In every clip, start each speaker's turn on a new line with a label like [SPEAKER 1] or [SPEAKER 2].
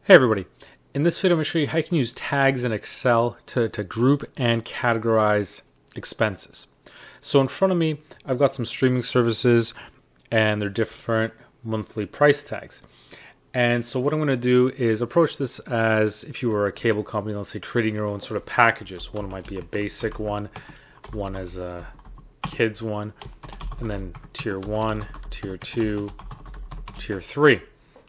[SPEAKER 1] Hey everybody, in this video I'm going to show you how you can use tags in Excel to group and categorize expenses. So in front of me I've got some streaming services and they're different monthly price tags. And so what I'm going to do is approach this as if you were a cable company, let's say creating your own sort of packages. One might be a basic one as a kids one, and then tier 1, tier 2, tier 3.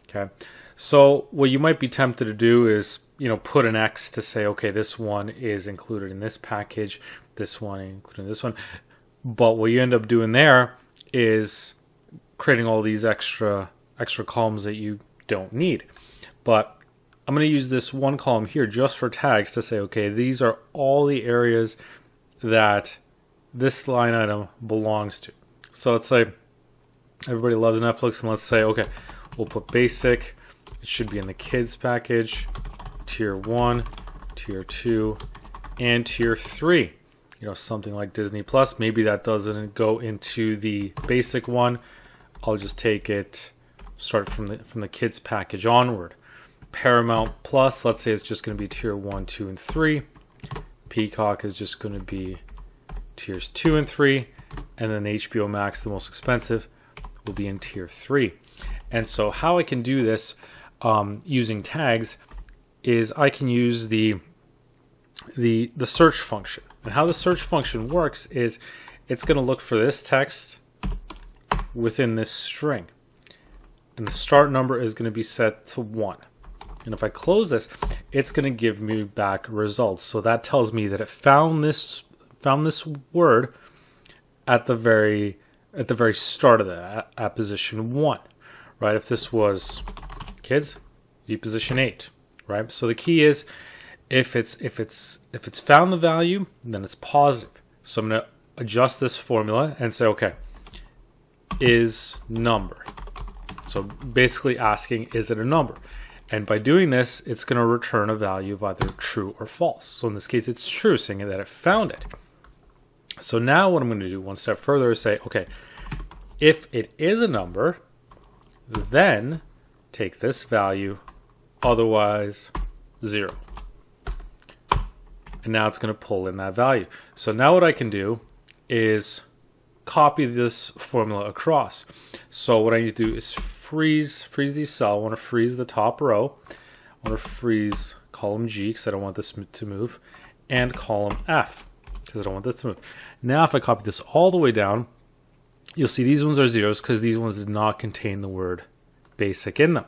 [SPEAKER 1] Okay. So what you might be tempted to do is, put an X to say, okay, this one is included in this package, this one included in this one. But what you end up doing there is creating all these extra columns that you don't need. But I'm going to use this one column here just for tags to say, okay, these are all the areas that this line item belongs to. So let's say everybody loves Netflix, and let's say, okay, we'll put basic. It should be in the kids package, tier 1, tier 2, and tier 3. Something like Disney Plus. Maybe that doesn't go into the basic one. I'll just take it, start from the kids package onward. Paramount Plus, let's say it's just going to be tier 1, 2, and 3. Peacock is just going to be tiers 2 and 3. And then HBO Max, the most expensive, will be in tier 3. And so how I can do this using tags is I can use the search function. And how the search function works is it's going to look for this text within this string. And the start number is going to be set to 1. And if I close this, it's going to give me back results. So that tells me that it found this word at the very start of that at position 1. Right? If this was kids, be position 8. Right? So the key is if it's found the value, then it's positive. So I'm going to adjust this formula and say, okay, is number. So basically asking, is it a number? And by doing this, it's going to return a value of either true or false. So in this case, it's true, saying that it found it. So now what I'm going to do one step further is say, okay, if it is a number, then take this value, otherwise 0. And now it's going to pull in that value. So now what I can do is copy this formula across. So what I need to do is freeze these cells. I want to freeze the top row. I want to freeze column G because I don't want this to move, and column F because I don't want this to move. Now if I copy this all the way down, you'll see these ones are zeros because these ones did not contain the word basic in them.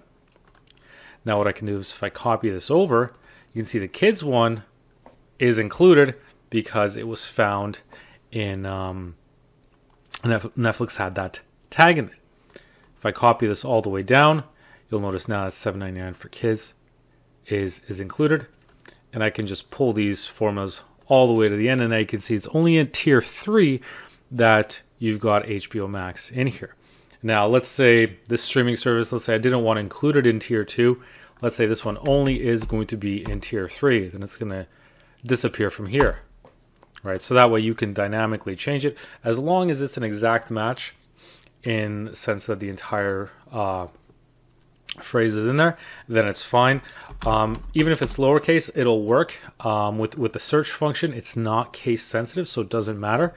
[SPEAKER 1] Now what I can do is if I copy this over, you can see the kids one is included because it was found in Netflix had that tag in it. If I copy this all the way down, you'll notice now that $7.99 for kids is included. And I can just pull these formulas all the way to the end, and now you can see it's only in tier 3 that you've got HBO Max in here. Now let's say this streaming service, let's say I didn't want to include it in tier 2. Let's say this one only is going to be in tier 3. Then it's going to disappear from here. Right? So that way you can dynamically change it as long as it's an exact match in the sense that the entire phrase is in there, then it's fine. Even if it's lowercase, it'll work. With the search function, it's not case sensitive, so it doesn't matter.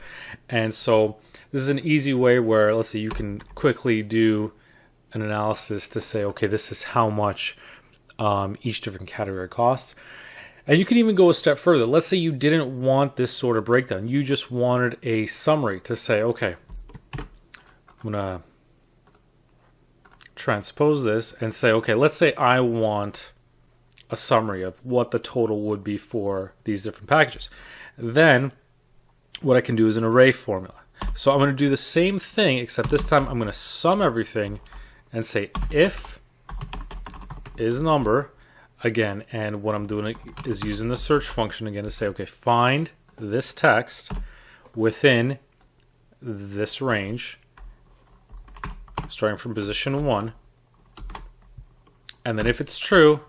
[SPEAKER 1] And so this is an easy way where, let's say, you can quickly do an analysis to say, okay, this is how much each different category costs. And you can even go a step further. Let's say you didn't want this sort of breakdown. You just wanted a summary to say, okay, I'm going to transpose this and say, okay, let's say I want a summary of what the total would be for these different packages. Then what I can do is an array formula. So I'm going to do the same thing, except this time I'm going to sum everything and say if is number again. And what I'm doing is using the search function again to say, okay, find this text within this range, starting from position 1. And then if it's true,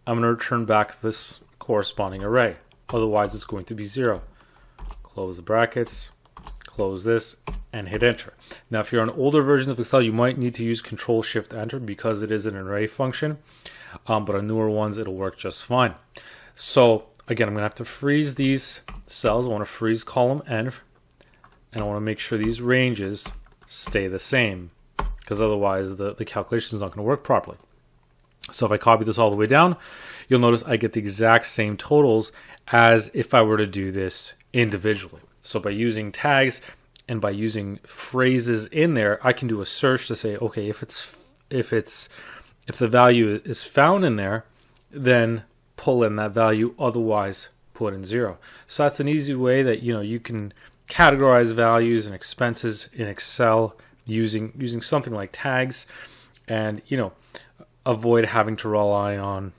[SPEAKER 1] I'm going to return back this corresponding array. Otherwise, it's going to be 0. Close the brackets, close this, and hit enter. Now, if you're on older versions of Excel, you might need to use Control-Shift-Enter because it is an array function, but on newer ones, it'll work just fine. So again, I'm going to have to freeze these cells. I want to freeze column N, and I want to make sure these ranges stay the same, because otherwise the calculation is not going to work properly. So if I copy this all the way down, you'll notice I get the exact same totals as if I were to do this individually. So by using tags and by using phrases in there, I can do a search to say, okay, if the value is found in there, then pull in that value, otherwise put in 0. So that's an easy way that you can categorize values and expenses in Excel using something like tags, and avoid having to rely on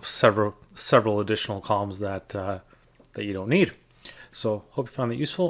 [SPEAKER 1] several additional columns that you don't need. So hope you found that useful.